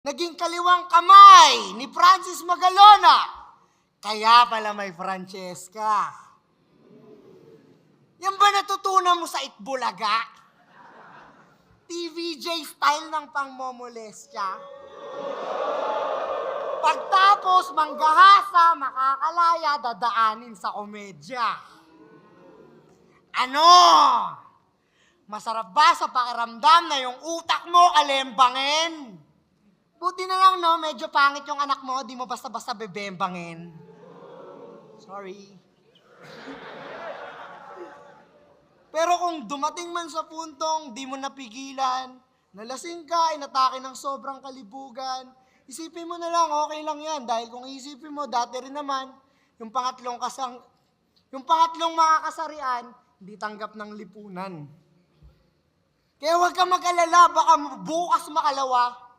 naging kaliwang kamay ni Francis Magalona. Kaya pala may Francesca. Yan ba natutunan mo sa Itbulaga? TVJ style ng pangmomolestya? Pagtapos manggahasa, makakalaya, dadaanin sa komedya. Ano? Masarap ba sa pakiramdam na yung utak mo alembangin? Buti na lang, no? Medyo pangit yung anak mo, di mo basta-basta bebembangin. Sorry. Pero kung dumating man sa puntong di mo napigilan, nalasing ka, inatake ng sobrang kalibugan, isipin mo na lang, okay lang yan. Dahil kung isipin mo, dati rin naman, yung pangatlong mga kasarian, hindi tanggap ng lipunan. Kaya huwag ka mag-alala, baka bukas makalawa,